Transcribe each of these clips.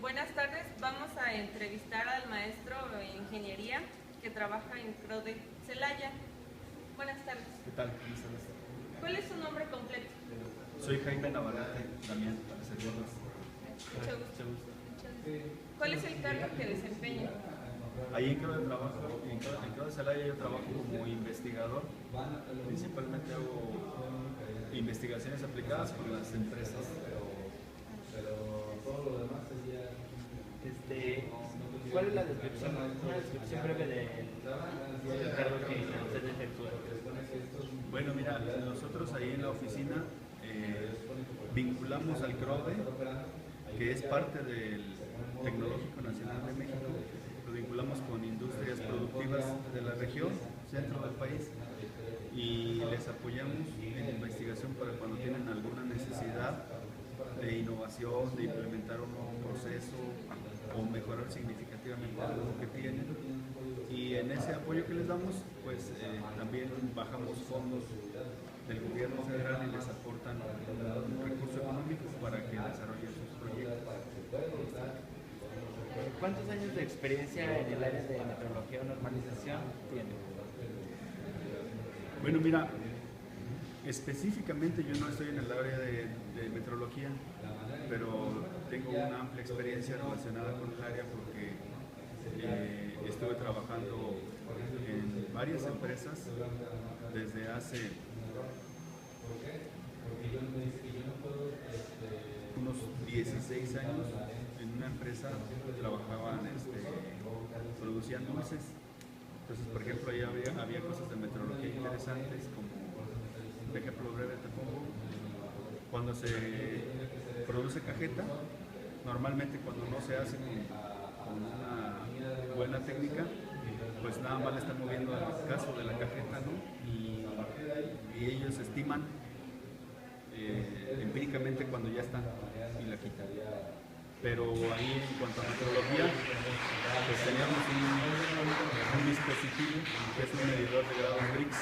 Buenas tardes, vamos a entrevistar al maestro de ingeniería que trabaja en CRODE Celaya. Buenas tardes. ¿Qué tal? ¿Cómo estás? ¿Cuál es su nombre completo? Soy Jaime Navarrete, también, para servirlos. Mucho gusto. ¿Cuál es el cargo que desempeña? Ahí en CRODE trabajo, en CRODE Celaya yo trabajo como investigador. Principalmente hago investigaciones aplicadas con las empresas. ¿Cuál es la descripción, una descripción breve del cargo que usted efectúa? Bueno, mira, nosotros ahí en la oficina vinculamos al CRODE, que es parte del Tecnológico Nacional de México. Lo vinculamos con industrias productivas de la región, centro del país, y les apoyamos en investigación para cuando tienen alguna necesidad de innovación, de implementar un nuevo proceso o mejorar significativamente algo que tienen. Y en ese apoyo que les damos, pues también bajamos fondos del gobierno federal y les aportan un recurso económico para que desarrollen sus proyectos. ¿Cuántos años de experiencia en el área de metrología o normalización tiene? Bueno, mira, específicamente yo no estoy en el área de metrología, pero tengo una amplia experiencia relacionada con el área porque estuve trabajando en varias empresas desde hace unos 16 años. En una empresa trabajaban, producían dulces. Entonces, por ejemplo, ahí había cosas de metrología interesantes, como, de ejemplo breve te pongo, cuando se produce cajeta, normalmente cuando no se hace con una buena técnica, pues nada más le están moviendo el caso de la cajeta, ¿no? Y ellos estiman empíricamente cuando ya está y la quitan. Pero ahí en cuanto a metrología, pues teníamos un dispositivo que es un medidor de grados Brix,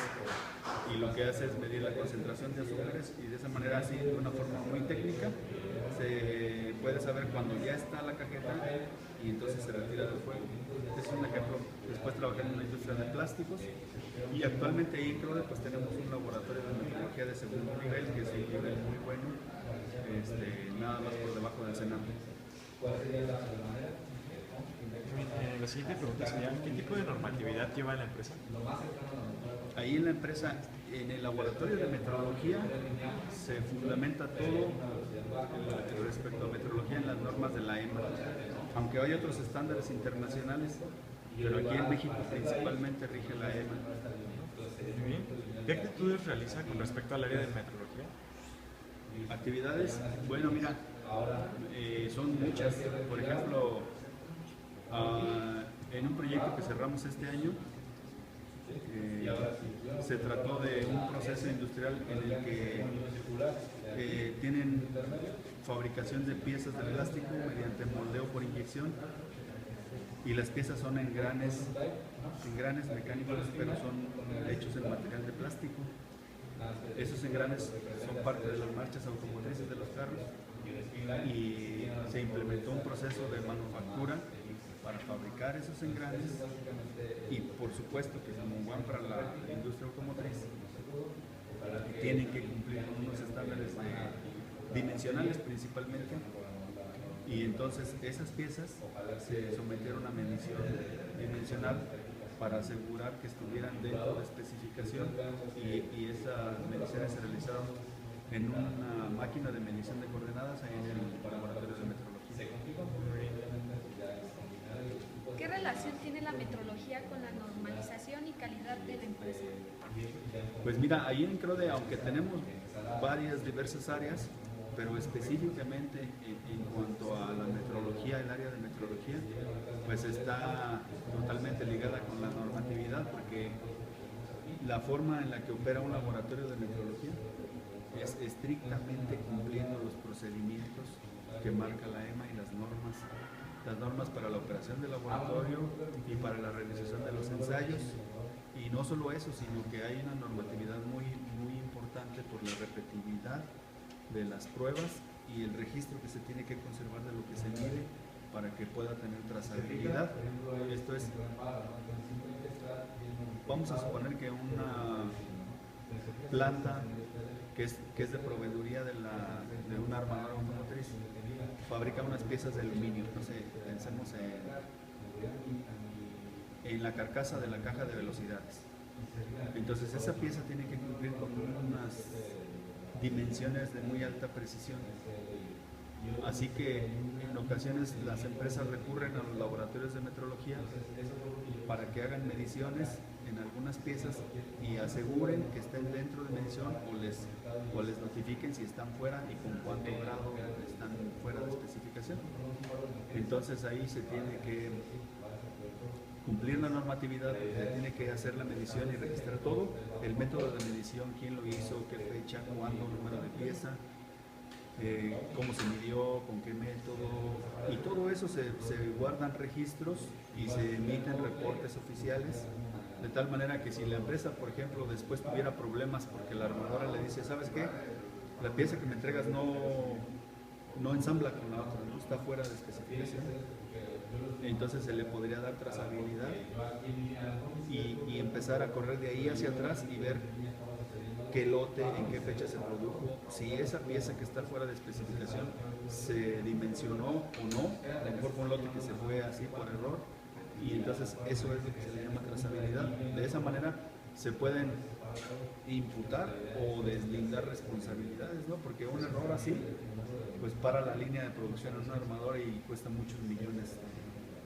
y lo que hace es medir la concentración de azúcares, y de esa manera, así de una forma muy técnica, se puede saber cuando ya está la cajeta y entonces se retira del fuego. Este es un ejemplo. Después trabajé en la industria de plásticos y actualmente ahí en CRODE pues tenemos un laboratorio de metrología de segundo nivel, que es un nivel muy bueno, nada más por debajo del Senado. La siguiente pregunta sería, ¿qué tipo de normatividad lleva la empresa? Ahí en la empresa, en el laboratorio de metrología, se fundamenta todo respecto a metrología en las normas de la EMA, aunque hay otros estándares internacionales, pero aquí en México principalmente rige la EMA. Muy bien. ¿Qué actitudes realiza con respecto al área de metrología? Actividades, bueno, mira, son muchas. Por ejemplo, en un proyecto que cerramos este año, se trató de un proceso industrial en el que tienen fabricación de piezas de plástico mediante moldeo por inyección, y las piezas son engranes mecánicos, pero son hechos en material de plástico. Esos engranes son parte de las marchas automotrices de los carros, y se implementó un proceso de manufactura para fabricar esos engranes, y por supuesto que como van para la industria automotriz, tienen que cumplir con unos estándares dimensionales principalmente, y entonces esas piezas se sometieron a medición dimensional para asegurar que estuvieran dentro de especificación, y esas mediciones se realizaron en una máquina de medición de coordenadas ahí en el laboratorio de metrología. ¿Qué relación tiene la metrología con la normalización y calidad de la empresa? Pues mira, ahí en CRODE, aunque tenemos varias diversas áreas, pero específicamente en cuanto a la metrología, el área de metrología, pues está totalmente ligada con la normatividad, porque la forma en la que opera un laboratorio de metrología es estrictamente cumpliendo los procedimientos que marca la EMA y las normas para la operación del laboratorio y para la realización de los ensayos. Y no solo eso, sino que hay una normatividad muy importante por la repetibilidad de las pruebas y el registro que se tiene que conservar de lo que se mide para que pueda tener trazabilidad. Esto es, vamos a suponer que una planta que es de proveeduría de una armadora automotriz fabrica unas piezas de aluminio. Entonces pensemos en la carcasa de la caja de velocidades. Entonces esa pieza tiene que cumplir con unas dimensiones de muy alta precisión. Así que en ocasiones las empresas recurren a los laboratorios de metrología para que hagan mediciones en algunas piezas y aseguren que estén dentro de medición o les notifiquen si están fuera y con cuánto grado están fuera de especificación. Entonces ahí se tiene que cumplir la normatividad, se tiene que hacer la medición y registrar todo, el método de medición, quién lo hizo, qué fecha, cuándo, número de pieza, cómo se midió, con qué método, y todo eso se guardan registros y se emiten reportes oficiales, de tal manera que si la empresa, por ejemplo, después tuviera problemas porque la armadora le dice, ¿sabes qué? La pieza que me entregas no ensambla con la otra, no está fuera de especificación. Entonces se le podría dar trazabilidad y empezar a correr de ahí hacia atrás y ver qué lote, en qué fecha se produjo, si esa pieza que está fuera de especificación se dimensionó o no, a lo mejor fue un lote que se fue así por error, y entonces eso es lo que se le llama trazabilidad. De esa manera se pueden imputar o deslindar responsabilidades, ¿no? Porque un error así pues para la línea de producción en una armadora y cuesta muchos millones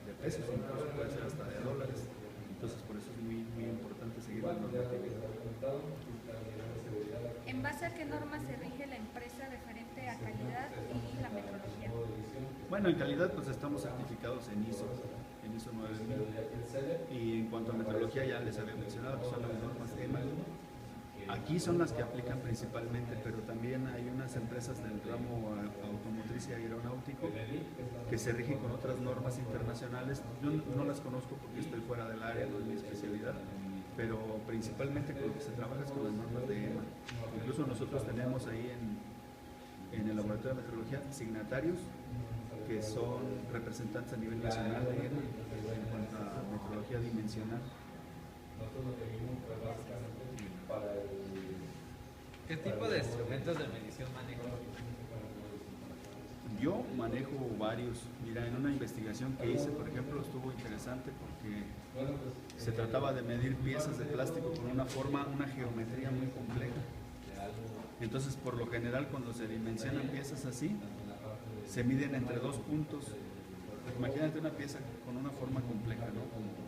de pesos, incluso puede ser hasta de dólares. Entonces por eso es muy, muy importante seguir la normatividad. ¿En base a qué normas se rige la empresa referente a calidad y la metrología? Bueno, en calidad pues estamos certificados en ISO 9000, y en cuanto a metrología ya les había mencionado que son las normas EMA. Aquí son las que aplican principalmente, pero también hay unas empresas del ramo automotriz y aeronáutico que se rigen con otras normas internacionales. Yo no las conozco porque estoy fuera del área, no es mi especialidad, pero principalmente con lo que se trabaja es con las normas de EMA. Incluso nosotros tenemos ahí en el laboratorio de metrología signatarios que son representantes a nivel nacional de EMA en cuanto a metrología dimensional. ¿Qué tipo de instrumentos de medición manejo? Yo manejo varios. Mira, en una investigación que hice, por ejemplo, estuvo interesante porque se trataba de medir piezas de plástico con una forma, una geometría muy compleja. Entonces, por lo general, cuando se dimensionan piezas así, se miden entre dos puntos. Imagínate una pieza con una forma compleja, ¿no? Como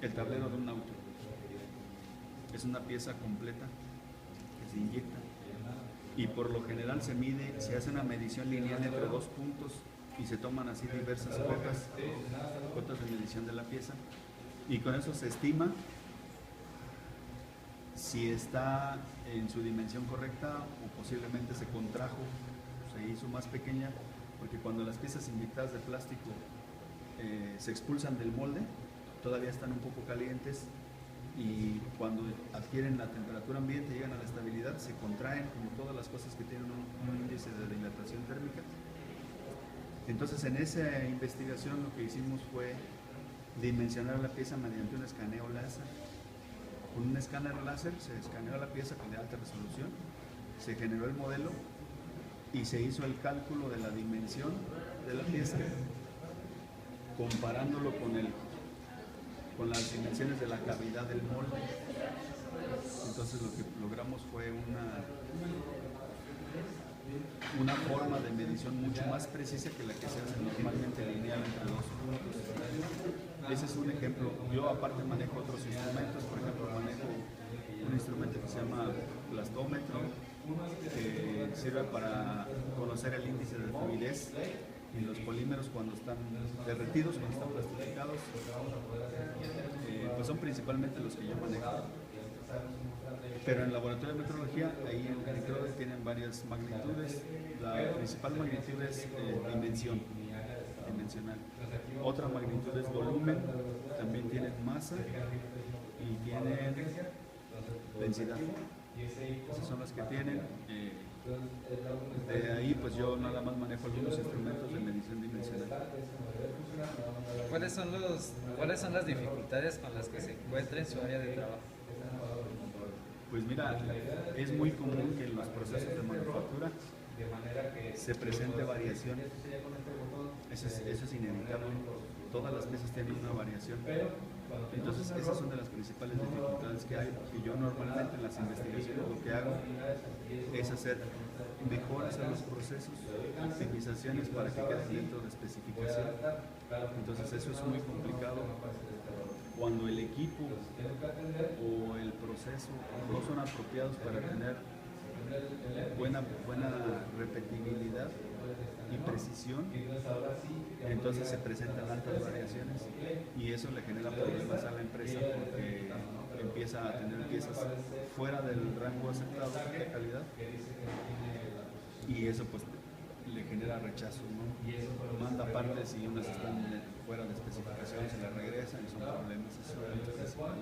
el tablero de un auto. Es una pieza completa que se inyecta y por lo general se hace una medición lineal entre dos puntos y se toman así diversas cotas de medición de la pieza, y con eso se estima si está en su dimensión correcta o posiblemente se contrajo, se hizo más pequeña, porque cuando las piezas inyectadas de plástico se expulsan del molde, todavía están un poco calientes, y cuando adquieren la temperatura ambiente, llegan a la estabilidad, se contraen como todas las cosas que tienen un índice de dilatación térmica. Entonces en esa investigación lo que hicimos fue dimensionar la pieza mediante un escaneo láser. Con un escáner láser se escaneó la pieza con de alta resolución, se generó el modelo y se hizo el cálculo de la dimensión de la pieza comparándolo con las dimensiones de la cavidad del molde. Entonces lo que logramos fue una forma de medición mucho más precisa que la que se hace normalmente lineal entre dos puntos. Ese es un ejemplo. Yo aparte manejo otros instrumentos, por ejemplo manejo un instrumento que se llama plastómetro, que sirve para conocer el índice de fluidez en los polímeros cuando están derretidos, cuando están plastificados, pues son principalmente los que yo manejo. Pero en el laboratorio de metrología, ahí en CRODE tienen varias magnitudes. La principal magnitud es dimensional. Otra magnitud es volumen, también tienen masa y tienen densidad. Esas son las que tienen. De ahí pues yo nada más manejo algunos instrumentos de medición dimensional. ¿Cuáles son las dificultades con las que se encuentra en su área de trabajo? Pues mira, es muy común que en los procesos de manufactura se presente variación. Eso es inevitable. Todas las piezas tienen una variación. Entonces, esas son de las principales dificultades que hay, porque yo normalmente en las investigaciones lo que hago es hacer mejoras a los procesos, optimizaciones para que queden dentro de especificación. Entonces, eso es muy complicado cuando el equipo o el proceso no son apropiados para tener buena repetibilidad y precisión, entonces se presentan altas variaciones y eso le genera problemas a la empresa porque empieza a tener piezas fuera del rango aceptado de calidad y eso pues le genera rechazo, ¿no? Manda partes y unas están fuera de especificación, se las regresan y son problemas. Eso es lo principal.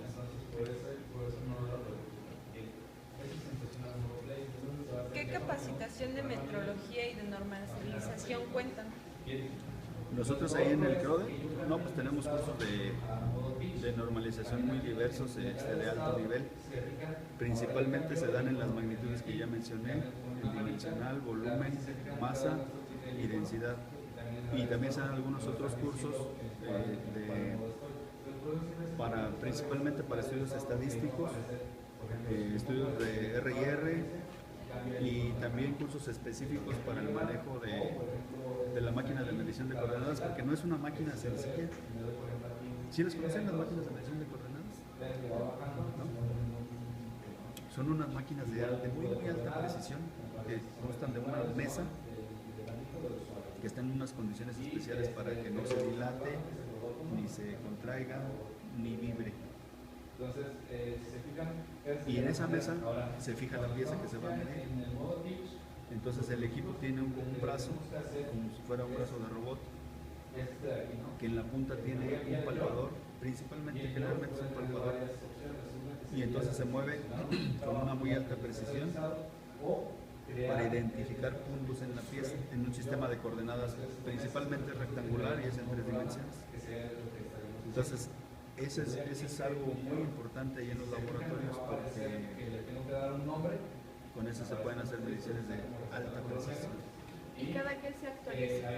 ¿Qué capacitación de metrología y de normalización cuentan? Nosotros ahí en el CRODE, no, pues tenemos cursos de normalización muy diversos, de alto nivel. Principalmente se dan en las magnitudes que ya mencioné, en dimensional, volumen, masa y densidad. Y también se dan algunos otros cursos principalmente para estudios estadísticos, estudios de R&R y también cursos específicos para el manejo de la máquina de medición de coordenadas, porque no es una máquina sencilla. ¿Sí las conocen las máquinas de medición de coordenadas? ¿No? Son unas máquinas de muy alta precisión que constan de una mesa que está en unas condiciones especiales para que no se dilate, ni se contraiga, ni vibre. Y en esa mesa se fija la pieza que se va a medir. Entonces el equipo tiene un brazo, como si fuera un brazo de robot, que en la punta tiene un palpador, generalmente es un palpador, y entonces se mueve con una muy alta precisión para identificar puntos en la pieza, en un sistema de coordenadas principalmente rectangular y es en 3 dimensiones. Entonces, ese es algo muy importante ahí en los laboratorios porque con eso se pueden hacer mediciones de alta precisión. ¿Y cada que se actualiza?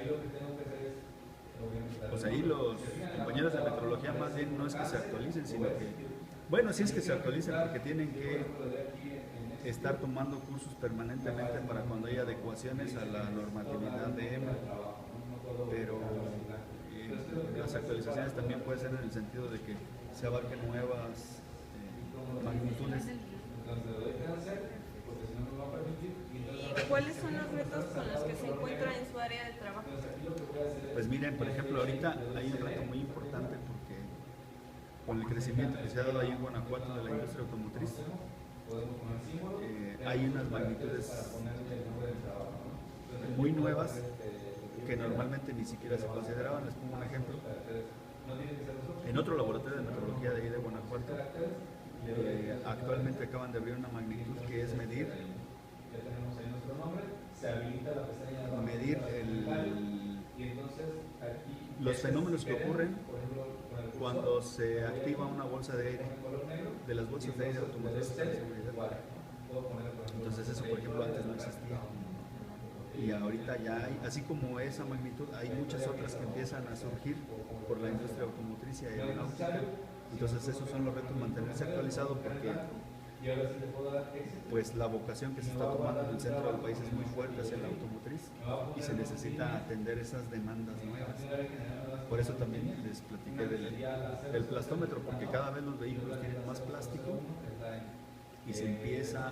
Pues ahí los compañeros de metrología más bien no es que se actualicen, sino que, bueno, sí es que se actualicen porque tienen que estar tomando cursos permanentemente para cuando hay adecuaciones a la normatividad de EMA, pero las actualizaciones también pueden ser en el sentido de que se abarquen nuevas magnitudes. ¿Y cuáles son los retos con los que se encuentra en su área de trabajo? Pues miren, por ejemplo, ahorita hay un reto muy importante porque con el crecimiento que se ha dado ahí en Guanajuato de la industria automotriz, hay unas magnitudes muy nuevas que normalmente ni siquiera se consideraban. Les pongo un ejemplo. En otro laboratorio de metrología de ahí de Guanajuato, actualmente acaban de abrir una magnitud que es medir los fenómenos que ocurren cuando se activa una bolsa de aire, de las bolsas de aire automotrices de seguridad. Entonces eso, por ejemplo, antes no existía. Y ahorita ya hay, así como esa magnitud, hay muchas otras que empiezan a surgir por la industria automotriz y aeronáutica. Entonces esos son los retos, mantenerse actualizado porque pues la vocación que se está tomando en el centro del país es muy fuerte hacia la automotriz y se necesita atender esas demandas nuevas. Por eso también les platiqué del plastómetro, porque cada vez los vehículos tienen más plástico y se empieza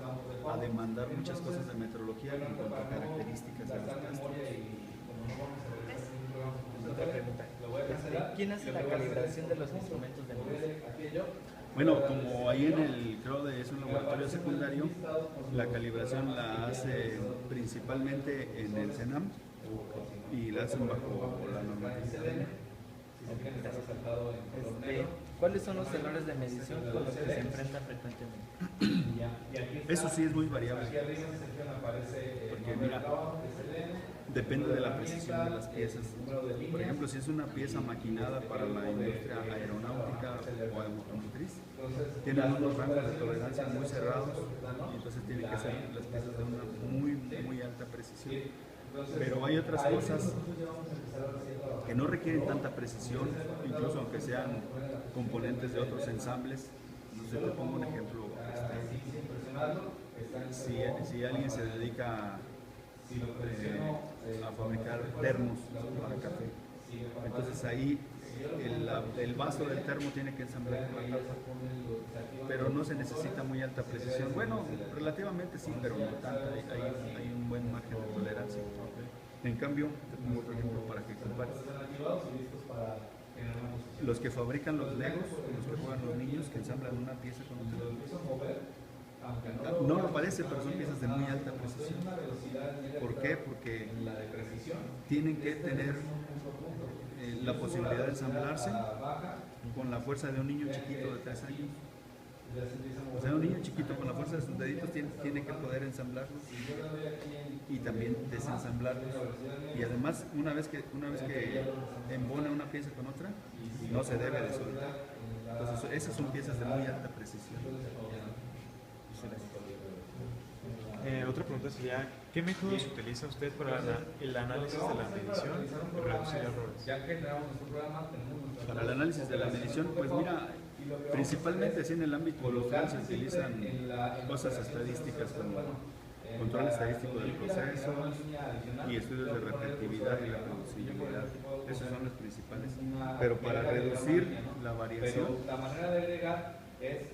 a demandar muchas cosas de metrología en cuanto a características de los plásticos. Otra pregunta. ¿Quién hace la calibración de los instrumentos de medición? Bueno, como ahí en el CRODE es un laboratorio secundario, la calibración la hace principalmente en el CENAM y la hacen bajo la normatividad. ¿Cuáles son los errores de medición con los que se enfrentan frecuentemente? Eso sí es muy variable. Porque mira, Depende de la precisión de las piezas. Por ejemplo, si es una pieza maquinada para la industria aeronáutica o automotriz, tienen unos rangos de tolerancia muy cerrados y entonces tienen que ser las piezas de una muy alta precisión. Pero hay otras cosas que no requieren tanta precisión, incluso aunque sean componentes de otros ensambles. No sé, te pongo un ejemplo. Si alguien se dedica a fabricar termos para café, entonces ahí el vaso del termo tiene que ensamblar con la tapa, pero no se necesita muy alta precisión. Bueno, relativamente sí, pero no tanta. Hay un buen margen de tolerancia. En cambio, te pongo otro ejemplo para que compares. Los que fabrican los legos, los que juegan los niños, que ensamblan una pieza con otra, no lo parece, pero son piezas de muy alta precisión. ¿Por qué? Porque tienen que tener la posibilidad de ensamblarse con la fuerza de un niño chiquito de 3 años. O sea, un niño chiquito con la fuerza de sus deditos tiene que poder ensamblarlos y también desensamblarlos. Y además, una vez que embona una pieza con otra, no se debe de soltar. Entonces, esas son piezas de muy alta precisión. Otra pregunta sería, ¿qué métodos utiliza usted para el análisis de la medición y reducir errores? Para el análisis de la medición, pues mira, principalmente así en el ámbito industrial se utilizan cosas estadísticas como control estadístico del proceso y estudios de repetitividad y reproducibilidad. Esos son los principales. Pero para reducir la variación,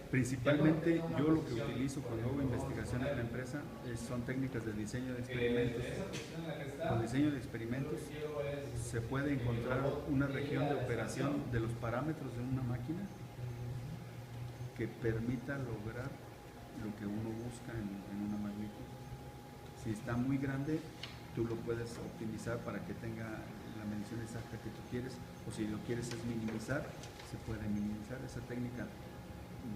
principalmente yo lo que utilizo cuando hago investigación en la empresa son técnicas de diseño de experimentos. Con diseño de experimentos se puede encontrar una región de operación de los parámetros de una máquina que permita lograr lo que uno busca en una magnitud. Si está muy grande, tú lo puedes optimizar para que tenga la medición exacta que tú quieres, o si lo quieres es minimizar, se puede minimizar. Esa técnica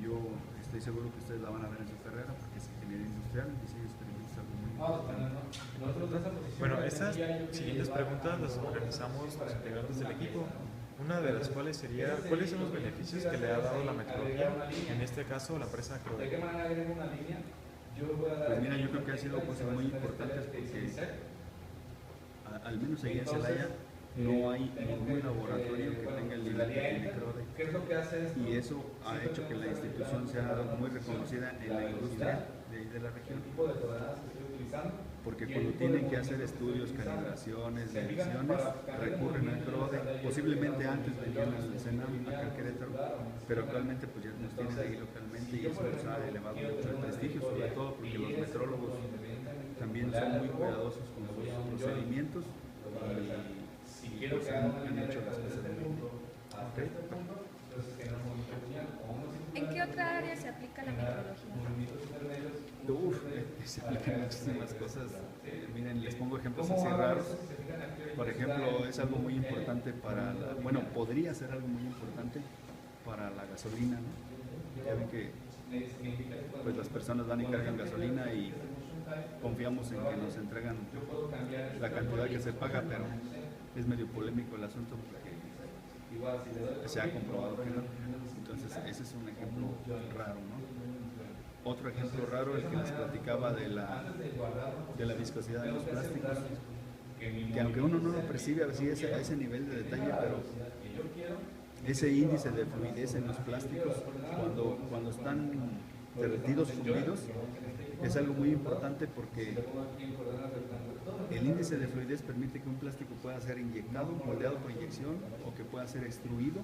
yo estoy seguro que ustedes la van a ver en su carrera porque es ingeniería industrial, el diseño de experimentos es algo muy importante. Bueno, estas siguientes preguntas las organizamos los integrantes del equipo. Una de las cuales sería, ¿cuáles son los beneficios que le ha dado la metodología, en este caso la empresa Crowe? Pues mira, yo creo que ha sido cosas muy importantes porque al menos ahí en Celaya no hay ningún laboratorio que tenga el nivel que tiene Crowe, y eso ha hecho que la institución sea muy reconocida en la industria de la región, porque cuando tienen que hacer estudios, calibraciones, mediciones, recurren al Crowe. Posiblemente antes venían al Senam, acá en Querétaro, pero actualmente pues ya nos tienen ahí localmente y eso nos ha elevado mucho el prestigio, sobre todo porque los metrólogos también son muy cuidadosos con sus procedimientos y pues han hecho las cosas muy bien. ¿Okay? ¿En qué otra área se aplica la metrología? Se aplican muchísimas cosas. Miren, les pongo ejemplos así raros. Por ejemplo, es algo muy importante podría ser algo muy importante para la gasolina, ¿no? Ya ven que pues las personas van y cargan gasolina y confiamos en que nos entregan la cantidad que se paga, pero es medio polémico el asunto porque se ha comprobado que no. Entonces ese es un ejemplo raro, ¿no? Otro ejemplo raro, el que les platicaba de la viscosidad de los plásticos, que aunque uno no lo percibe así a ese nivel de detalle, pero ese índice de fluidez en los plásticos cuando están derretidos, fundidos, es algo muy importante porque el índice de fluidez permite que un plástico pueda ser inyectado, moldeado por inyección, o que pueda ser extruido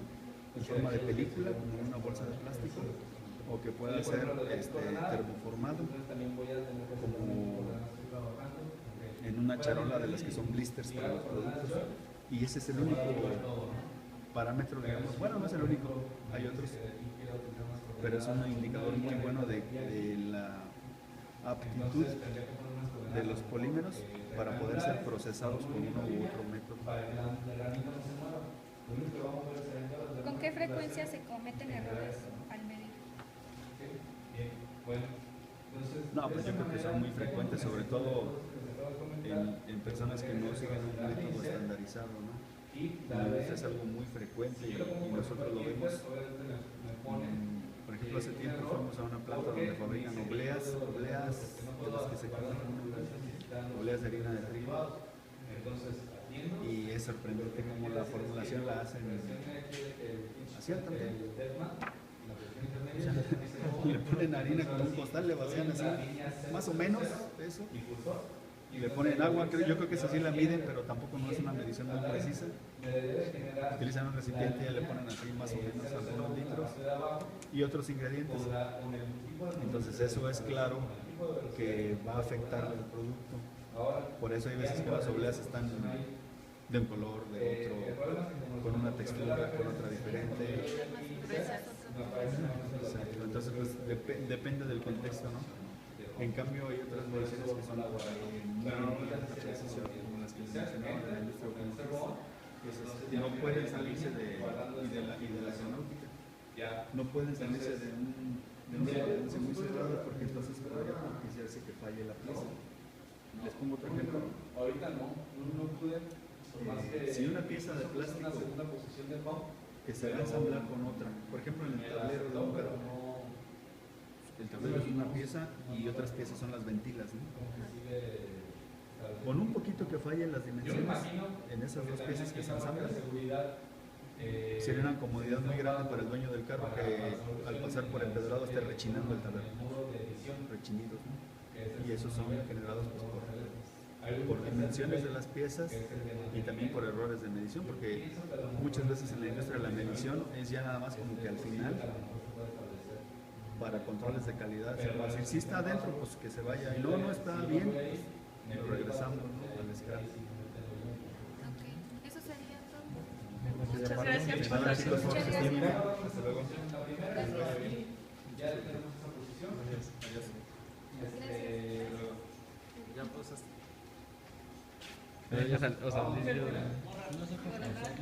en forma de película, como en una bolsa de plástico, o que pueda ser termoformado, como en una charola de las que son blisters para los productos. Y ese es el único parámetro, digamos, bueno, no es el único, hay otros, pero es un indicador muy bueno de la aptitud de los polímeros para poder ser procesados con uno u otro método. ¿Con qué frecuencia se cometen errores al medir? No, pues yo creo que son muy frecuentes, sobre todo en personas que no siguen un método estandarizado, ¿no? Esto es algo muy frecuente y nosotros lo vemos. Por ejemplo, hace tiempo fuimos a una planta donde fabrican obleas de las que se comen, obleas de harina de trigo. Y es sorprendente cómo la formulación la hacen así al tanto. Le ponen harina con un costal, le vacían así, más o menos eso, y le ponen agua. Yo creo que es así la miden, pero tampoco no es una medición muy precisa. Utilizan un recipiente y le ponen así más o menos algunos litros y otros ingredientes. Entonces eso es claro que va a afectar al producto. Por eso hay veces que las obleas están de un color, de otro, con una textura, con otra diferente. Exacto. Entonces pues, depende del contexto, ¿no? En cambio hay otras mediciones que son por ahí muy de precisión, como las que mencionaba de la industria automotriz. No pueden salirse de la aeronáutica. No pueden salirse de una secuencia muy cerrada porque entonces podría propiciarse que falle la pieza. Les pongo otro ejemplo. Si una pieza de plástico que se va a ensamblar con otra, por ejemplo en el tablero de un carro, el tablero es una pieza y otras piezas son las ventilas, ¿no? Con un poquito que falle en las dimensiones en esas dos piezas que se ensamblan, sería una comodidad muy grande para el dueño del carro que al pasar por empedrado esté rechinando el tablero, rechinidos, ¿no? Y esos son generados pues, por dimensiones de las piezas y también por errores de medición, porque muchas veces en la industria la medición es ya nada más como que al final para controles de calidad se va a decir, si está adentro pues que se vaya, y no está bien, pues, lo regresamos, ¿no? Al scrap. Ok, eso sería todo. Muchas gracias por Nada, la chicos, por su Muchas tiempo. gracias. Hasta luego. Ya posaste.